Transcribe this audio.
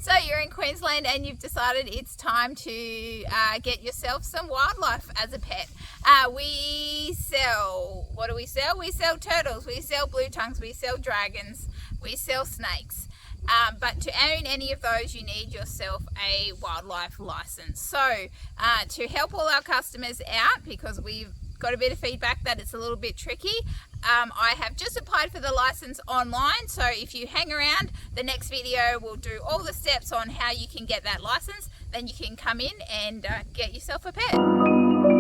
So you're in Queensland and you've decided it's time to get yourself some wildlife as a pet. We sell, what do we sell? We sell turtles, we sell blue tongues, we sell dragons, we sell snakes. But to own any of those, you need yourself a wildlife license. So to help all our customers out, because we've got a bit of feedback that it's a little bit tricky, I have just applied for the license online. So if you hang around, the next video will do all the steps on how you can get that license. Then you can come in and get yourself a pet.